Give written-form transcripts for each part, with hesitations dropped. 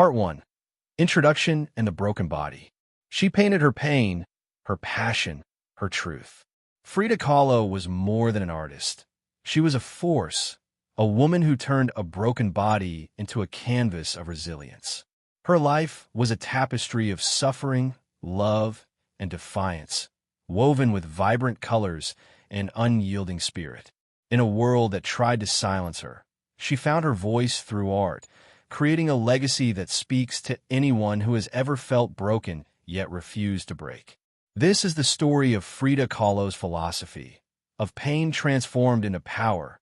Part 1. Introduction and the Broken Body. She painted her pain, her passion, her truth. Frida Kahlo was more than an artist. She was a force, a woman who turned a broken body into a canvas of resilience. Her life was a tapestry of suffering, love, and defiance, woven with vibrant colors and unyielding spirit. In a world that tried to silence her, she found her voice through art, creating a legacy that speaks to anyone who has ever felt broken yet refused to break. This is the story of Frida Kahlo's philosophy, of pain transformed into power,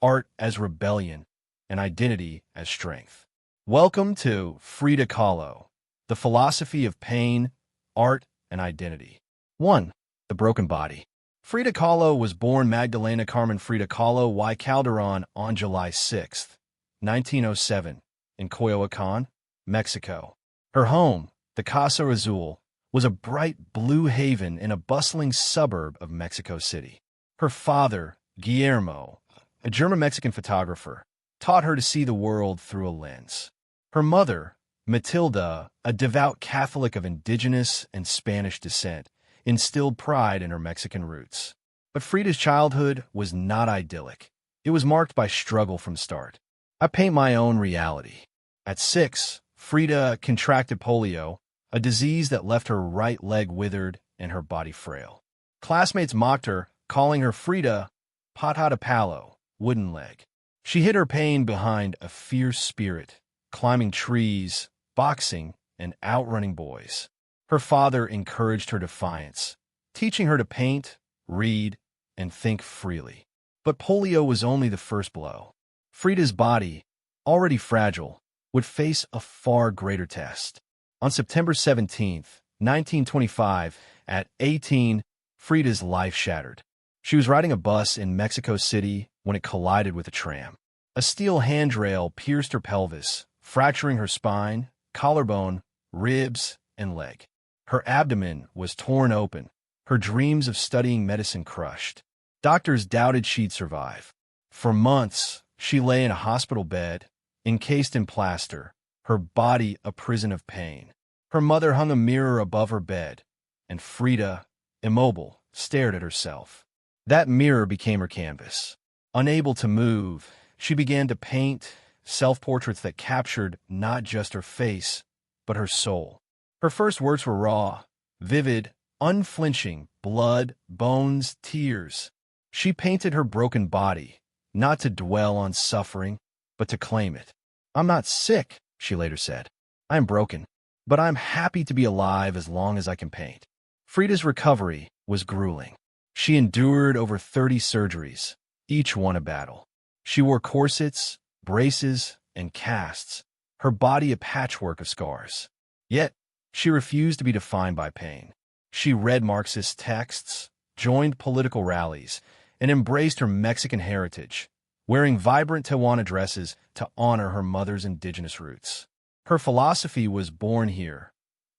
art as rebellion, and identity as strength. Welcome to Frida Kahlo, the philosophy of pain, art, and identity. 1. The Broken Body. Frida Kahlo was born Magdalena Carmen Frida Kahlo y Calderon on July 6, 1907, in Coyoacán, Mexico. Her home, the Casa Azul, was a bright blue haven in a bustling suburb of Mexico City. Her father, Guillermo, a German-Mexican photographer, taught her to see the world through a lens. Her mother, Matilda, a devout Catholic of indigenous and Spanish descent, instilled pride in her Mexican roots. But Frida's childhood was not idyllic. It was marked by struggle from start. I paint my own reality. At 6, Frida contracted polio, a disease that left her right leg withered and her body frail. Classmates mocked her, calling her Frida Pata de Palo, wooden leg. She hid her pain behind a fierce spirit, climbing trees, boxing, and outrunning boys. Her father encouraged her defiance, teaching her to paint, read, and think freely. But polio was only the first blow. Frida's body, already fragile, would face a far greater test. On September 17, 1925, at 18, Frida's life shattered. She was riding a bus in Mexico City when it collided with a tram. A steel handrail pierced her pelvis, fracturing her spine, collarbone, ribs, and leg. Her abdomen was torn open, her dreams of studying medicine crushed. Doctors doubted she'd survive. For months, she lay in a hospital bed, encased in plaster, her body a prison of pain. Her mother hung a mirror above her bed, and Frida, immobile, stared at herself. That mirror became her canvas. Unable to move, she began to paint self-portraits that captured not just her face, but her soul. Her first works were raw, vivid, unflinching, blood, bones, tears. She painted her broken body, not to dwell on suffering, but to claim it. "I'm not sick," she later said. "I am broken, but I'm happy to be alive as long as I can paint." Frida's recovery was grueling. She endured over 30 surgeries, each one a battle. She wore corsets, braces, and casts, her body a patchwork of scars. Yet, she refused to be defined by pain. She read Marxist texts, joined political rallies, and embraced her Mexican heritage, wearing vibrant Tijuana dresses to honor her mother's indigenous roots. Her philosophy was born here.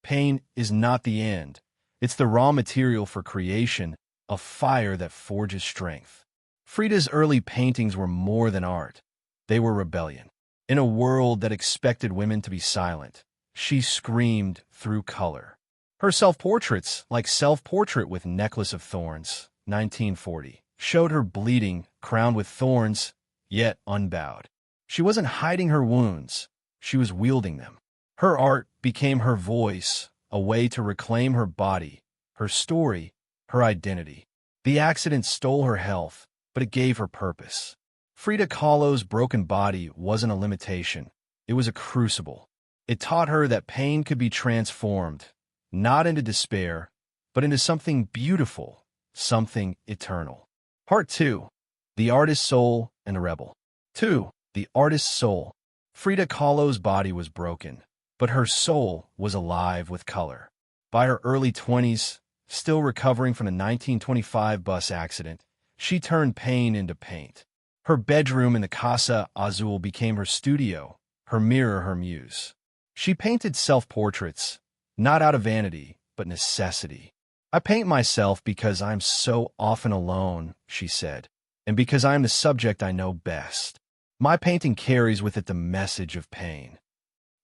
Pain is not the end. It's the raw material for creation, a fire that forges strength. Frida's early paintings were more than art. They were rebellion. In a world that expected women to be silent, she screamed through color. Her self-portraits, like Self-Portrait with Necklace of Thorns, 1940, showed her bleeding, crowned with thorns, yet unbowed. She wasn't hiding her wounds. She was wielding them. Her art became her voice, a way to reclaim her body, her story, her identity. The accident stole her health, but it gave her purpose. Frida Kahlo's broken body wasn't a limitation. It was a crucible. It taught her that pain could be transformed, not into despair, but into something beautiful, something eternal. Part 2. The Artist's Soul and the Rebel. 2. The Artist's Soul. Frida Kahlo's body was broken, but her soul was alive with color. By her early 20s, still recovering from the 1925 bus accident, she turned pain into paint. Her bedroom in the Casa Azul became her studio, her mirror her muse. She painted self-portraits, not out of vanity, but necessity. "I paint myself because I'm so often alone," she said, "and because I'm the subject I know best. My painting carries with it the message of pain."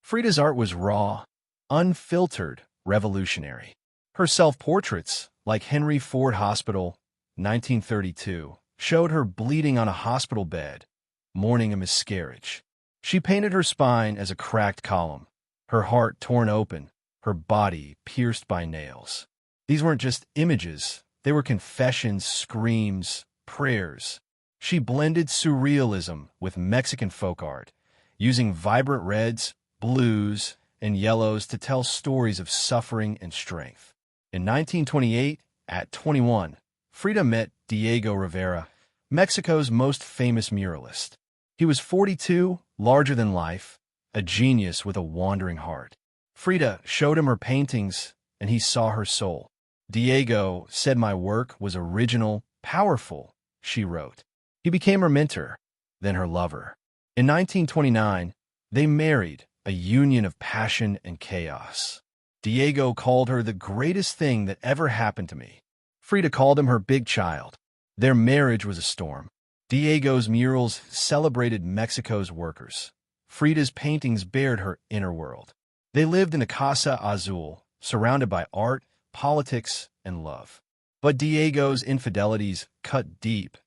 Frida's art was raw, unfiltered, revolutionary. Her self-portraits, like Henry Ford Hospital, 1932, showed her bleeding on a hospital bed, mourning a miscarriage. She painted her spine as a cracked column, her heart torn open, her body pierced by nails. These weren't just images, they were confessions, screams, prayers. She blended surrealism with Mexican folk art, using vibrant reds, blues, and yellows to tell stories of suffering and strength. In 1928, at 21, Frida met Diego Rivera, Mexico's most famous muralist. He was 42, larger than life, a genius with a wandering heart. Frida showed him her paintings, and he saw her soul. Diego said my work was original, powerful, she wrote. He became her mentor, then her lover. In 1929, they married, a union of passion and chaos. Diego called her the greatest thing that ever happened to me. Frida called him her big child. Their marriage was a storm. Diego's murals celebrated Mexico's workers. Frida's paintings bared her inner world. They lived in a Casa Azul, surrounded by art, politics, and love. But Diego's infidelities cut deep,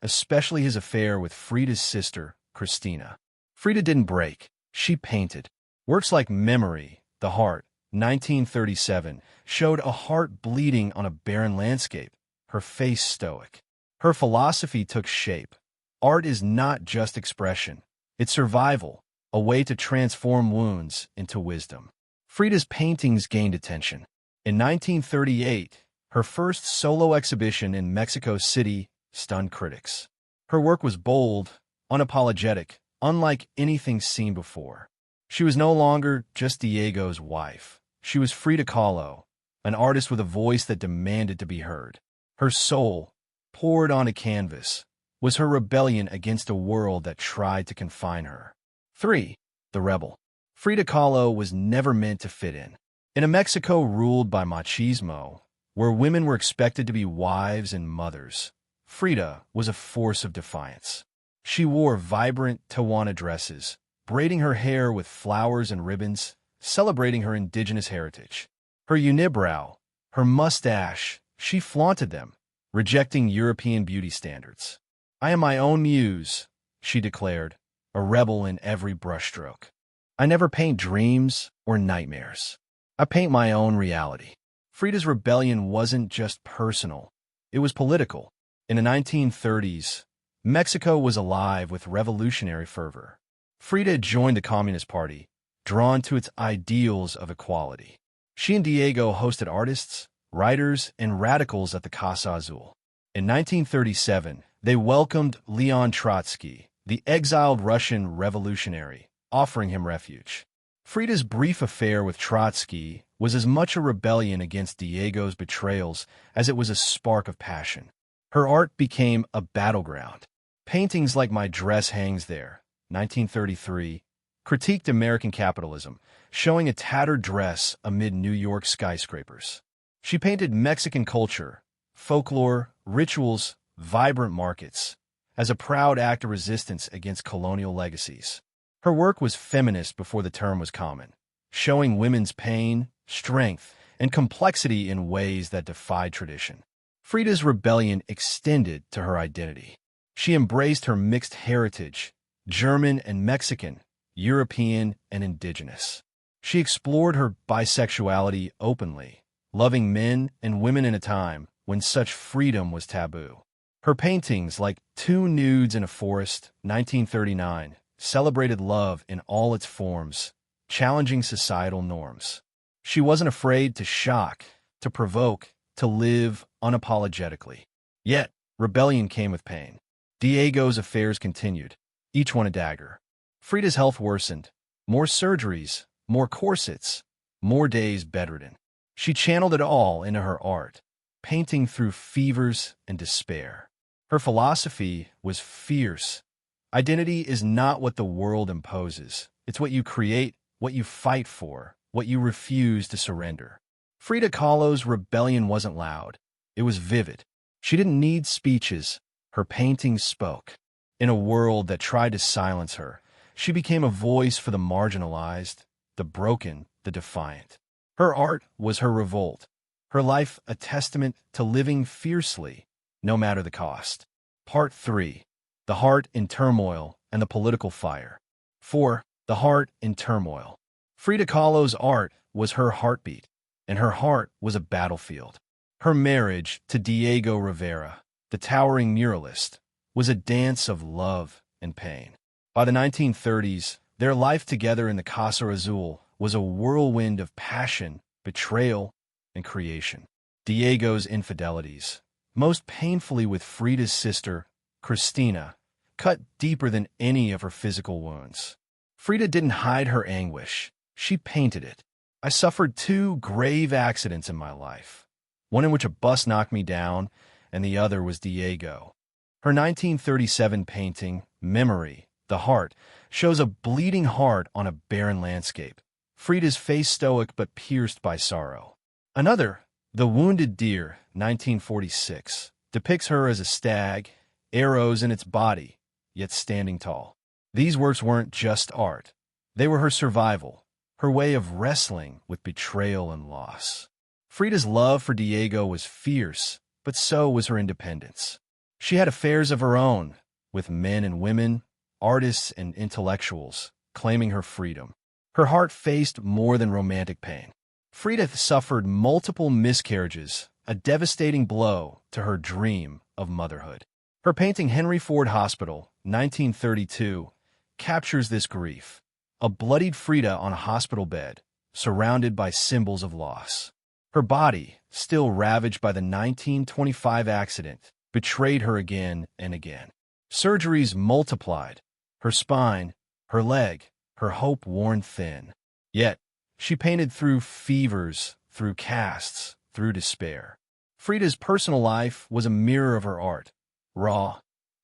especially his affair with Frida's sister, Cristina. Frida didn't break. She painted. Works like Memory, The Heart, 1937, showed a heart bleeding on a barren landscape, her face stoic. Her philosophy took shape. Art is not just expression. It's survival, a way to transform wounds into wisdom. Frida's paintings gained attention. In 1938, her first solo exhibition in Mexico City stunned critics. Her work was bold, unapologetic, unlike anything seen before. She was no longer just Diego's wife. She was Frida Kahlo, an artist with a voice that demanded to be heard. Her soul, poured on a canvas, was her rebellion against a world that tried to confine her. 3. The Rebel. Frida Kahlo was never meant to fit in. In a Mexico ruled by machismo, where women were expected to be wives and mothers, Frida was a force of defiance. She wore vibrant Tijuana dresses, braiding her hair with flowers and ribbons, celebrating her indigenous heritage. Her unibrow, her mustache, she flaunted them, rejecting European beauty standards. I am my own muse, she declared, a rebel in every brushstroke. I never paint dreams or nightmares. I paint my own reality. Frida's rebellion wasn't just personal, it was political. In the 1930s, Mexico was alive with revolutionary fervor. Frida joined the Communist Party, drawn to its ideals of equality. She and Diego hosted artists, writers, and radicals at the Casa Azul. In 1937, they welcomed Leon Trotsky, the exiled Russian revolutionary, offering him refuge. Frida's brief affair with Trotsky was as much a rebellion against Diego's betrayals as it was a spark of passion. Her art became a battleground. Paintings like My Dress Hangs There, 1933, critiqued American capitalism, showing a tattered dress amid New York skyscrapers. She painted Mexican culture, folklore, rituals, vibrant markets, as a proud act of resistance against colonial legacies. Her work was feminist before the term was common, showing women's pain, strength, and complexity in ways that defied tradition. Frida's rebellion extended to her identity. She embraced her mixed heritage, German and Mexican, European and indigenous. She explored her bisexuality openly, loving men and women in a time when such freedom was taboo. Her paintings, like Two Nudes in a Forest, 1939, celebrated love in all its forms, challenging societal norms. She wasn't afraid to shock, to provoke, to live unapologetically. Yet, rebellion came with pain. Diego's affairs continued, each one a dagger. Frida's health worsened. More surgeries, more corsets, more days bedridden. She channeled it all into her art, painting through fevers and despair. Her philosophy was fierce. Identity is not what the world imposes. It's what you create, what you fight for, what you refuse to surrender. Frida Kahlo's rebellion wasn't loud. It was vivid. She didn't need speeches. Her paintings spoke. In a world that tried to silence her, she became a voice for the marginalized, the broken, the defiant. Her art was her revolt, her life a testament to living fiercely, no matter the cost. Part 3. The Heart in Turmoil and the Political Fire. 4. The Heart in Turmoil. Frida Kahlo's art was her heartbeat, and her heart was a battlefield. Her marriage to Diego Rivera, the towering muralist, was a dance of love and pain. By the 1930s, their life together in the Casa Azul was a whirlwind of passion, betrayal, and creation. Diego's infidelities, most painfully with Frida's sister, Cristina, cut deeper than any of her physical wounds. Frida didn't hide her anguish. She painted it. I suffered 2 grave accidents in my life, one in which a bus knocked me down, and the other was Diego. Her 1937 painting, Memory, the Heart, shows a bleeding heart on a barren landscape, Frida's face stoic but pierced by sorrow. Another, The Wounded Deer, 1946, depicts her as a stag, arrows in its body, yet standing tall. These works weren't just art. They were her survival, her way of wrestling with betrayal and loss. Frida's love for Diego was fierce, but so was her independence. She had affairs of her own, with men and women, artists and intellectuals, claiming her freedom. Her heart faced more than romantic pain. Frida suffered multiple miscarriages, a devastating blow to her dream of motherhood. Her painting Henry Ford Hospital, 1932, captures this grief. A bloodied Frida on a hospital bed, surrounded by symbols of loss. Her body, still ravaged by the 1925 accident, betrayed her again and again. Surgeries multiplied. Her spine, her leg, her hope worn thin. Yet, she painted through fevers, through casts, through despair. Frida's personal life was a mirror of her art. Raw,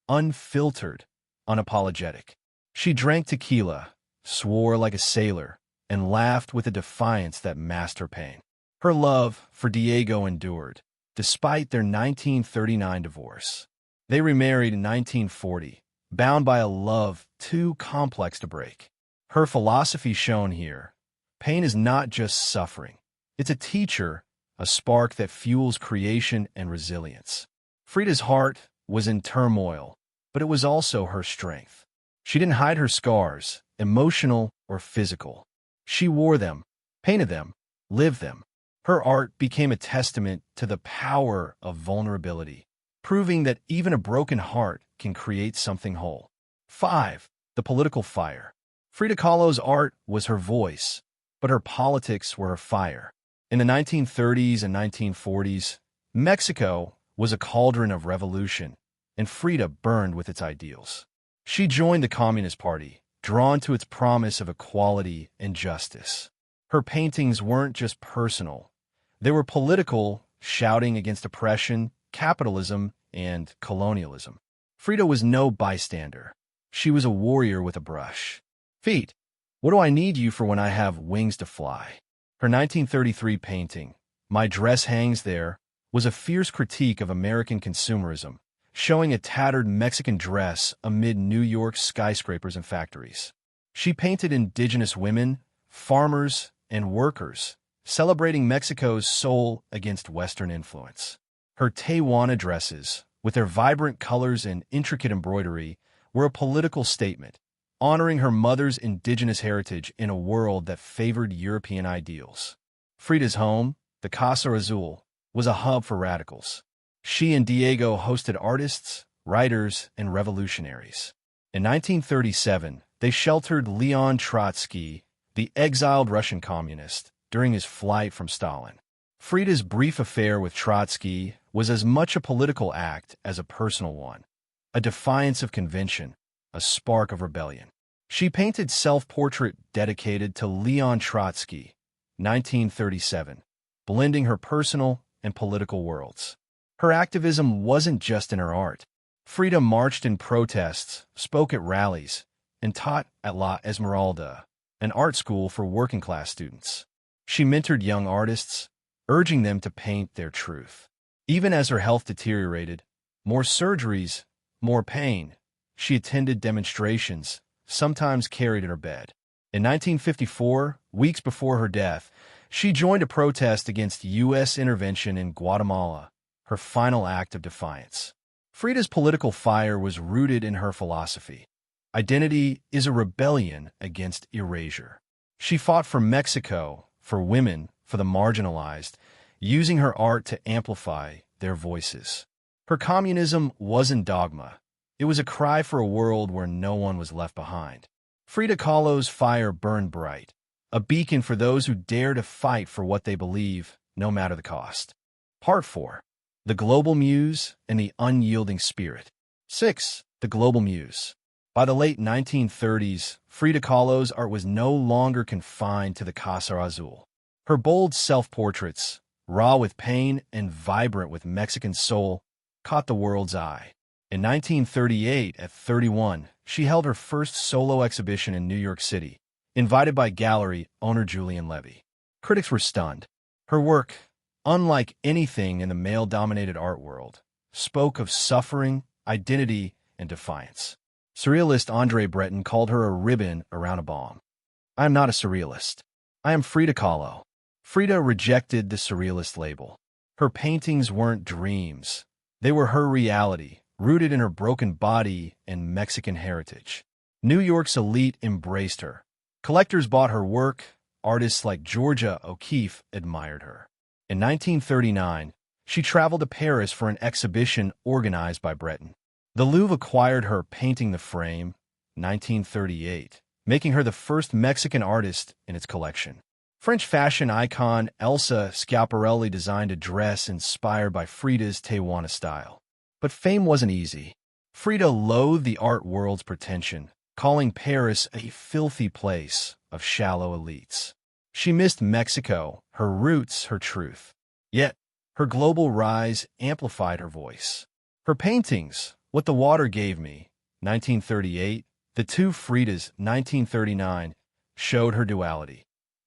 unfiltered, unapologetic. She drank tequila, swore like a sailor, and laughed with a defiance that masked her pain. Her love for Diego endured, despite their 1939 divorce. They remarried in 1940, bound by a love too complex to break. Her philosophy shown here: pain is not just suffering. It's a teacher, a spark that fuels creation and resilience. Frida's heart was in turmoil, but it was also her strength. She didn't hide her scars, emotional or physical. She wore them, painted them, lived them. Her art became a testament to the power of vulnerability, proving that even a broken heart can create something whole. 5. The Political Fire. Frida Kahlo's art was her voice, but her politics were her fire. In the 1930s and 1940s, Mexico was a cauldron of revolution, and Frida burned with its ideals. She joined the Communist Party, drawn to its promise of equality and justice. Her paintings weren't just personal. They were political, shouting against oppression, capitalism, and colonialism. Frida was no bystander. She was a warrior with a brush. Feet, what do I need you for when I have wings to fly? Her 1933 painting, My Dress Hangs There, was a fierce critique of American consumerism, showing a tattered Mexican dress amid New York's skyscrapers and factories. She painted indigenous women, farmers, and workers, celebrating Mexico's soul against Western influence. Her Tehuana dresses, with their vibrant colors and intricate embroidery, were a political statement, honoring her mother's indigenous heritage in a world that favored European ideals. Frida's home, the Casa Azul, was a hub for radicals. She and Diego hosted artists, writers, and revolutionaries. In 1937, they sheltered Leon Trotsky, the exiled Russian communist, during his flight from Stalin. Frida's brief affair with Trotsky was as much a political act as a personal one, a defiance of convention, a spark of rebellion. She painted self-portrait dedicated to Leon Trotsky, 1937, blending her personal and political worlds. Her activism wasn't just in her art. Frida marched in protests, spoke at rallies, and taught at La Esmeralda, an art school for working-class students. She mentored young artists, urging them to paint their truth. Even as her health deteriorated, more surgeries, more pain, she attended demonstrations, sometimes carried in her bed. In 1954, weeks before her death, she joined a protest against U.S. intervention in Guatemala, her final act of defiance. Frida's political fire was rooted in her philosophy. Identity is a rebellion against erasure. She fought for Mexico, for women, for the marginalized, using her art to amplify their voices. Her communism wasn't dogma. It was a cry for a world where no one was left behind. Frida Kahlo's fire burned bright, a beacon for those who dare to fight for what they believe, no matter the cost. Part 4. The Global Muse and the Unyielding Spirit. 6. The Global Muse. By the late 1930s, Frida Kahlo's art was no longer confined to the Casa Azul. Her bold self-portraits, raw with pain and vibrant with Mexican soul, caught the world's eye. In 1938, at 31, she held her first solo exhibition in New York City, invited by gallery owner Julian Levy. Critics were stunned. Her work, unlike anything in the male-dominated art world, spoke of suffering, identity, and defiance. Surrealist Andre Breton called her a ribbon around a bomb. I am not a surrealist. I am Frida Kahlo. Frida rejected the surrealist label. Her paintings weren't dreams. They were her reality, rooted in her broken body and Mexican heritage. New York's elite embraced her. Collectors bought her work. Artists like Georgia O'Keeffe admired her. In 1939, she traveled to Paris for an exhibition organized by Breton. The Louvre acquired her painting The Frame, 1938, making her the first Mexican artist in its collection. French fashion icon Elsa Schiaparelli designed a dress inspired by Frida's Tehuana style. But fame wasn't easy. Frida loathed the art world's pretension, calling Paris a filthy place of shallow elites. She missed Mexico, her roots, her truth. Yet, her global rise amplified her voice. Her paintings, What the Water Gave Me, 1938, The Two Fridas, 1939, showed her duality.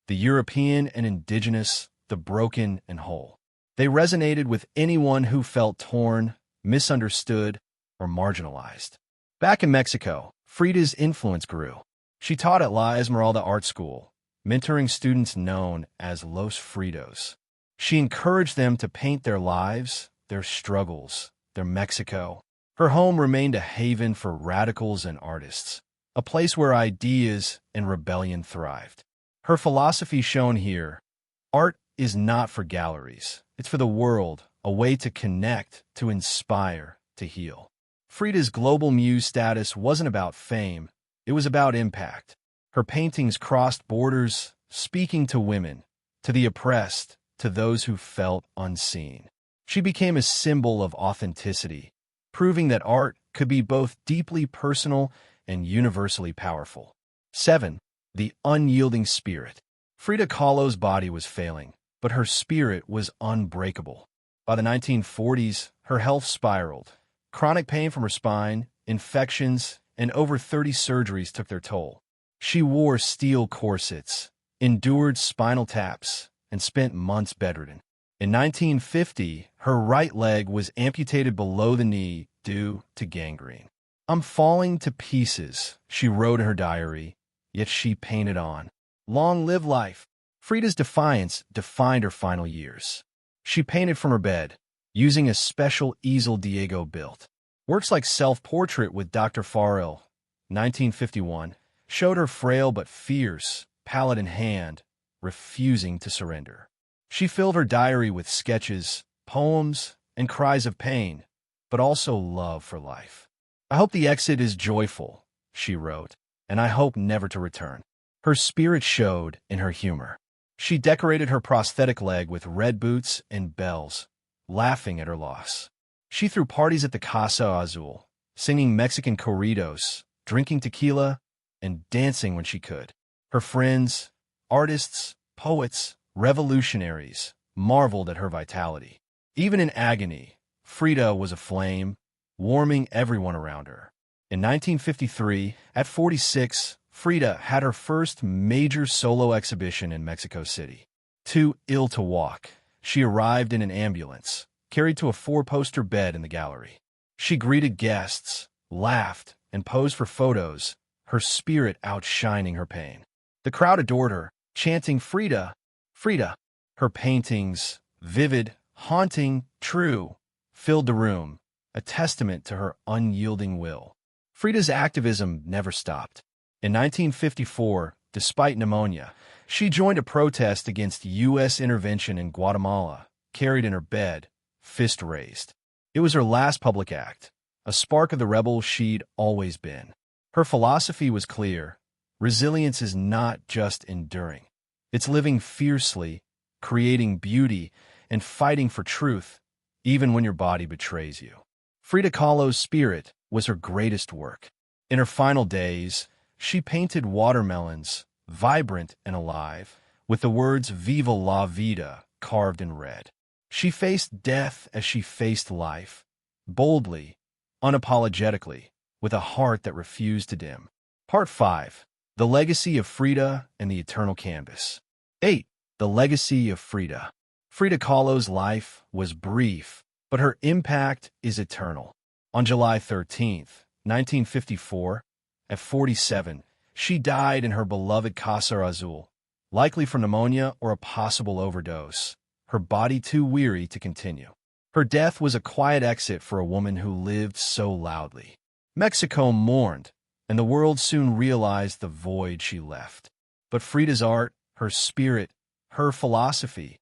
The European and indigenous, the broken and whole. They resonated with anyone who felt torn, misunderstood, or marginalized. Back in Mexico, Frida's influence grew. She taught at La Esmeralda Art School, mentoring students known as Los Fridos. She encouraged them to paint their lives, their struggles, their Mexico. Her home remained a haven for radicals and artists, a place where ideas and rebellion thrived. Her philosophy shown here: art is not for galleries. It's for the world, a way to connect, to inspire, to heal. Frida's global muse status wasn't about fame. It was about impact. Her paintings crossed borders, speaking to women, to the oppressed, to those who felt unseen. She became a symbol of authenticity, proving that art could be both deeply personal and universally powerful. 7. The Unyielding Spirit. Frida Kahlo's body was failing, but her spirit was unbreakable. By the 1940s, her health spiraled. Chronic pain from her spine, infections, and over 30 surgeries took their toll. She wore steel corsets, endured spinal taps, and spent months bedridden. In 1950, her right leg was amputated below the knee due to gangrene. "I'm falling to pieces," she wrote in her diary, yet she painted on. Long live life. Frida's defiance defined her final years. She painted from her bed, using a special easel Diego built. Works like Self-Portrait with Dr. Farrell, 1951, showed her frail but fierce, palette in hand, refusing to surrender. She filled her diary with sketches, poems, and cries of pain, but also love for life. "I hope the exit is joyful," she wrote, "and I hope never to return." Her spirit showed in her humor. She decorated her prosthetic leg with red boots and bells, laughing at her loss. She threw parties at the Casa Azul, singing Mexican corridos, drinking tequila, and dancing when she could. Her friends, artists, poets, revolutionaries, marveled at her vitality. Even in agony, Frida was aflame, warming everyone around her. In 1953, at 46, Frida had her first major solo exhibition in Mexico City. Too ill to walk, she arrived in an ambulance, carried to a 4-poster bed in the gallery. She greeted guests, laughed, and posed for photos, her spirit outshining her pain. The crowd adored her, chanting Frida, Frida. Her paintings, vivid, haunting, true, filled the room, a testament to her unyielding will. Frida's activism never stopped. In 1954, despite pneumonia, she joined a protest against U.S. intervention in Guatemala, carried in her bed, fist raised. It was her last public act, a spark of the rebel she'd always been. Her philosophy was clear. Resilience is not just enduring. It's living fiercely, creating beauty, and fighting for truth, even when your body betrays you. Frida Kahlo's spirit was her greatest work. In her final days, she painted watermelons, vibrant and alive, with the words Viva la vida carved in red. She faced death as she faced life, boldly, unapologetically, with a heart that refused to dim. Part 5. The Legacy of Frida and the Eternal Canvas. 8. The Legacy of Frida. Frida Kahlo's life was brief, but her impact is eternal. On July 13, 1954, at 47, she died in her beloved Casa Azul, likely from pneumonia or a possible overdose, her body too weary to continue. Her death was a quiet exit for a woman who lived so loudly. Mexico mourned, and the world soon realized the void she left. But Frida's art, her spirit, her philosophy,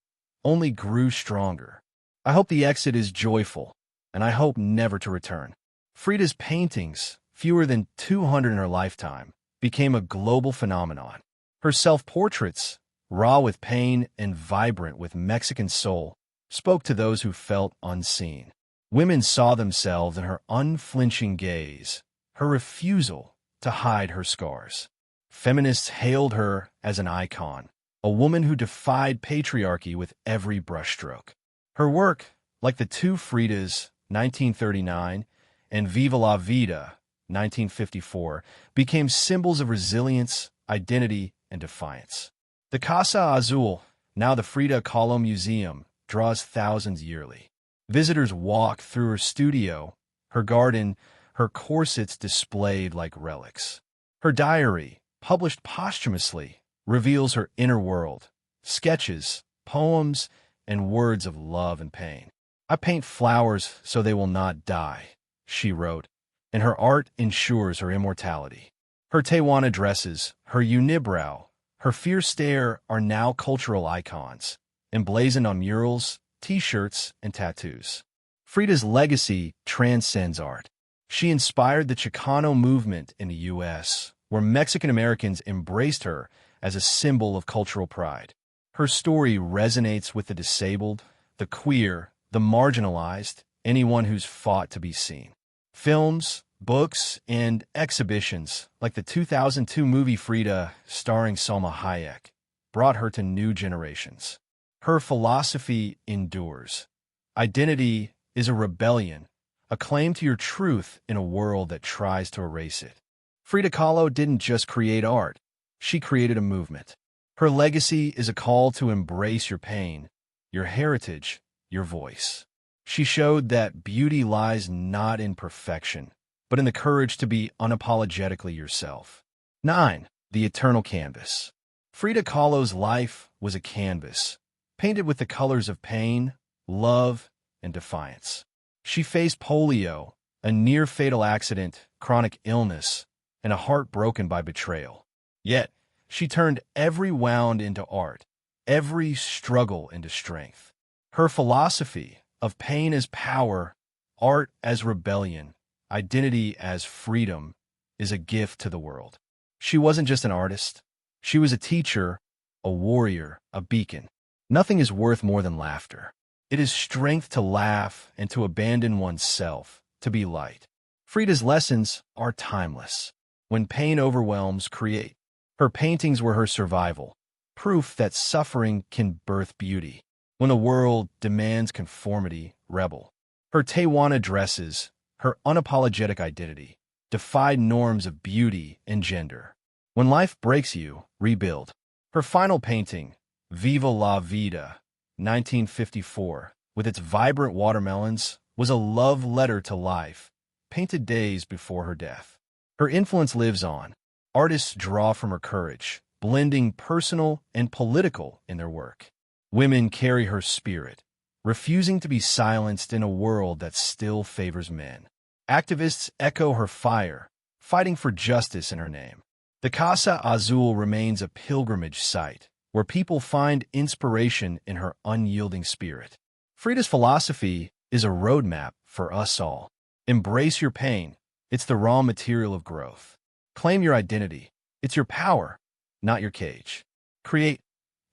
only grew stronger. I hope the exit is joyful, and I hope never to return. Frida's paintings, fewer than 200 in her lifetime, became a global phenomenon. Her self-portraits, raw with pain and vibrant with Mexican soul, spoke to those who felt unseen. Women saw themselves in her unflinching gaze, her refusal to hide her scars. Feminists hailed her as an icon, a woman who defied patriarchy with every brushstroke. Her work, like the two Fridas, 1939, and Viva la Vida, 1954, became symbols of resilience, identity, and defiance. The Casa Azul, now the Frida Kahlo Museum, draws thousands yearly. Visitors walk through her studio, her garden, her corsets displayed like relics. Her diary, published posthumously, reveals her inner world, sketches, poems, and words of love and pain. "I paint flowers so they will not die," she wrote, and her art ensures her immortality. Her Tewana dresses, her unibrow, her fierce stare are now cultural icons, emblazoned on murals, T-shirts, and tattoos. Frida's legacy transcends art. She inspired the Chicano movement in the U.S., where Mexican Americans embraced her as a symbol of cultural pride. Her story resonates with the disabled, the queer, the marginalized, anyone who's fought to be seen. Films, books, and exhibitions, like the 2002 movie Frida, starring Salma Hayek, brought her to new generations. Her philosophy endures. Identity is a rebellion, a claim to your truth in a world that tries to erase it. Frida Kahlo didn't just create art, she created a movement. Her legacy is a call to embrace your pain, your heritage, your voice. She showed that beauty lies not in perfection, but in the courage to be unapologetically yourself. 9. The Eternal Canvas. Frida Kahlo's life was a canvas, painted with the colors of pain, love, and defiance. She faced polio, a near-fatal accident, chronic illness, and a heart broken by betrayal. Yet, she turned every wound into art, every struggle into strength. Her philosophy of pain as power, art as rebellion, identity as freedom, is a gift to the world. She wasn't just an artist. She was a teacher, a warrior, a beacon. Nothing is worth more than laughter. It is strength to laugh and to abandon oneself, to be light. Frida's lessons are timeless. When pain overwhelms, create. Her paintings were her survival, proof that suffering can birth beauty. When the world demands conformity, rebel. Her Tewana dresses, her unapologetic identity, defied norms of beauty and gender. When life breaks you, rebuild. Her final painting, Viva la Vida, 1954, with its vibrant watermelons, was a love letter to life, painted days before her death. Her influence lives on. Artists draw from her courage, blending personal and political in their work. Women carry her spirit, refusing to be silenced in a world that still favors men. Activists echo her fire, fighting for justice in her name. The Casa Azul remains a pilgrimage site, where people find inspiration in her unyielding spirit. Frida's philosophy is a roadmap for us all. Embrace your pain. It's the raw material of growth. Claim your identity. It's your power, not your cage. Create,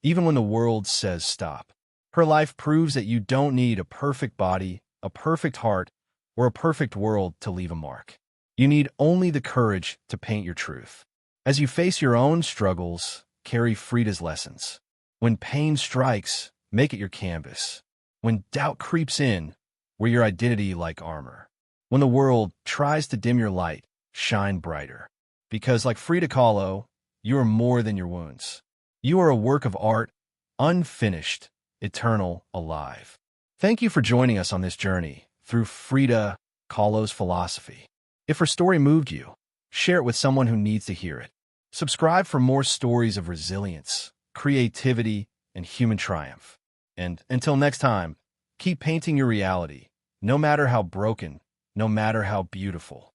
even when the world says stop. Her life proves that you don't need a perfect body, a perfect heart, or a perfect world to leave a mark. You need only the courage to paint your truth. As you face your own struggles, carry Frida's lessons. When pain strikes, make it your canvas. When doubt creeps in, wear your identity like armor. When the world tries to dim your light, shine brighter. Because like Frida Kahlo, you are more than your wounds. You are a work of art, unfinished, eternal, alive. Thank you for joining us on this journey through Frida Kahlo's philosophy. If her story moved you, share it with someone who needs to hear it. Subscribe for more stories of resilience, creativity, and human triumph. And until next time, keep painting your reality, no matter how broken, no matter how beautiful.